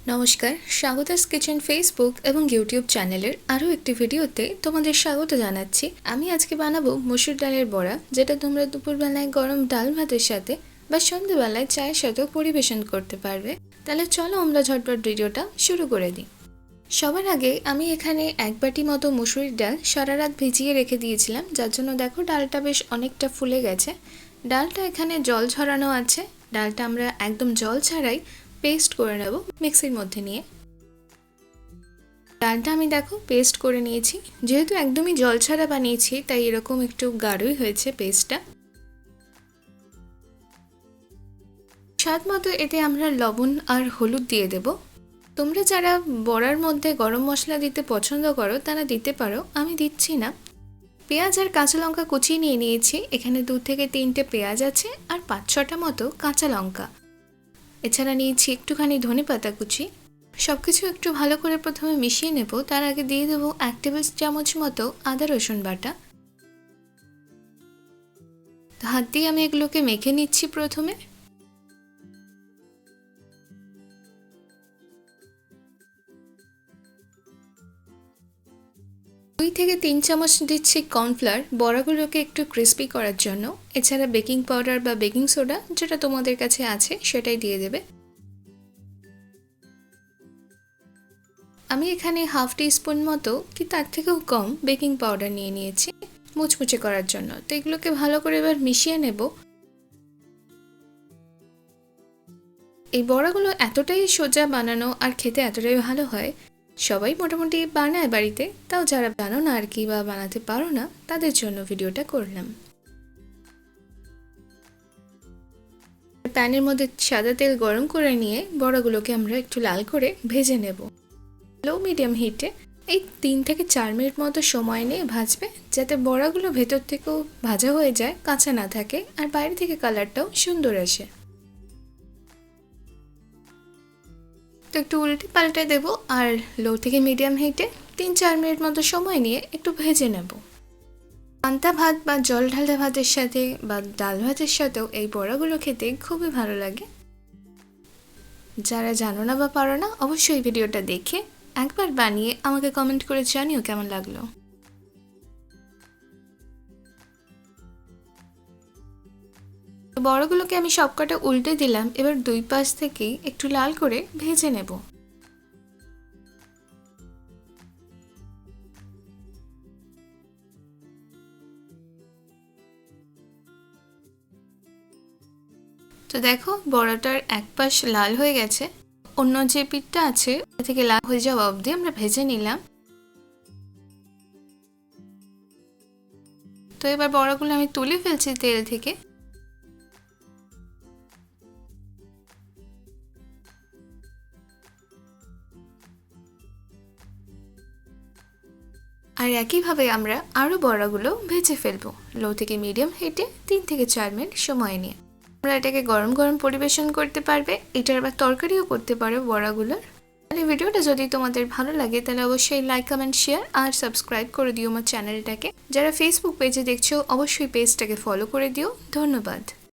নমস্কার, স্বাগতাস kitchen Facebook এবং YouTube চ্যানেলের আরও একটি ভিডিওতে তোমাদের স্বাগত জানাচ্ছি। আমি আজকে বানাবো মসুর ডালের বড়া, যেটা তোমরা দুপুরবেলায় গরম ডাল ভাতের সাথে বা সন্ধ্যেবেলায় চায়ের সাথেও পরিবেশন করতে পারবে। তাহলে চলো আমরা ঝটপট ভিডিওটা শুরু করে দিই। সবার আগে আমি এখানে 1 বাটি মতো মসুরির ডাল সারা রাত ভিজিয়ে রেখে দিয়েছিলাম, যার জন্য দেখো ডালটা বেশ অনেকটা ফুলে গেছে। ডালটা এখানে জল ঝরানো আছে। ডালটা আমরা একদম জল ছাড়াই পেস্ট করে নেব মিক্সির মধ্যে নিয়ে। ডালটা আমি দেখো পেস্ট করে নিয়েছি। যেহেতু একদমই জল ছাড়া বানিয়েছি তাই এরকম একটু গাঢ়ই হয়েছে পেস্টটা। স্বাদ মতো এতে আমরা লবণ আর হলুদ দিয়ে দেব। তোমরা যারা বড়ার মধ্যে গরম মশলা দিতে পছন্দ করো তারা দিতে পারো, আমি দিচ্ছি না। পেঁয়াজ আর কাঁচা লঙ্কা কুচিয়ে নিয়ে নিয়েছি। এখানে 2 থেকে 3টে পেঁয়াজ আছে আর 5-6টা মতো কাঁচা লঙ্কা। এছাড়া নিয়েছি একটুখানি ধনেপাতা কুচি। সবকিছু একটু ভালো করে প্রথমে মিশিয়ে নেব। তার আগে দিয়ে দেবো 1 টেবিল চামচ মতো আদা রসুন বাটা। হাত দিয়ে আমি এগুলোকে মেখে নিচ্ছি। প্রথমে 2 থেকে 3 চামচ দিচ্ছি কর্নফ্লাওয়ার, বড়াগুলোকে একটু ক্রিস্পি করার জন্য। এছাড়া বেকিং পাউডার বা বেকিং সোডা যেটা তোমাদের কাছে আছে সেটাই দিয়ে দেবে। আমি এখানে হাফ টিস্পুন মতো কি তার থেকেও কম বেকিং পাউডার নিয়ে নিয়েছি মুচমুচে করার জন্য। তো এগুলোকে ভালো করে এবার মিশিয়ে নেব। এই বড়াগুলো এতটাই সোজা বানানো আর খেতে এতটাই ভালো হয়, সবাই মোটামুটি বানায় বাড়িতে। তাও যারা জানো না আর কি বা বানাতে পারো না তাদের জন্য ভিডিওটা করলাম। প্যানের মধ্যে সাদা তেল গরম করে নিয়ে বড়াগুলোকে আমরা একটু লাল করে ভেজে নেব লো মিডিয়াম হিটে। এই 3 থেকে 4 মিনিট মতো সময় নিয়ে ভাজবে, যাতে বড়াগুলো ভেতর থেকেও ভাজা হয়ে যায়, কাঁচা না থাকে, আর বাইরে থেকে কালারটাও সুন্দর আসে। তো একটু উল্টে পাল্টে দেবো আর লো থেকে মিডিয়াম হিটে 3-4 মিনিট মতো সময় নিয়ে একটু ভেজে নেব। পান্তা ভাত বা জল ঢালা ভাতের সাথে বা ডাল ভাতের সাথেও এই বড়াগুলো খেতে খুবই ভালো লাগে। যারা জানো না বা পারো না অবশ্যই ভিডিওটা দেখে একবার বানিয়ে আমাকে কমেন্ট করে জানিও কেমন লাগলো। বড়গুলোকে আমি সবকটা উল্টে দিলাম। এবার 2 পাশ থেকেই একটু লাল করে ভেজে নেব। তো দেখো বড়াটার এক পাশ লাল হয়ে গেছে, অন্য যে পিঠটা আছে ওটা থেকে লাল হয়ে যাওয়া অবধি আমরা ভেজে নিলাম। তো এবার বড়াগুলো আমি তুলে ফেলছি তেল থেকে। আর একইভাবে আমরা আরও বড়াগুলো ভেজে ফেলবো লো থেকে মিডিয়াম হিটে 3 থেকে 4 মিনিট সময় নিয়ে। আমরা এটাকে গরম গরম পরিবেশন করতে পারবে। এটার আবার তরকারিও করতে পারো বড়াগুলোর। তাহলে ভিডিওটা যদি তোমাদের ভালো লাগে তাহলে অবশ্যই লাইক, কমেন্ট, শেয়ার আর সাবস্ক্রাইব করে দিও আমার চ্যানেলটাকে। যারা ফেসবুক পেজে দেখছো অবশ্যই পেজটাকে ফলো করে দিও। ধন্যবাদ।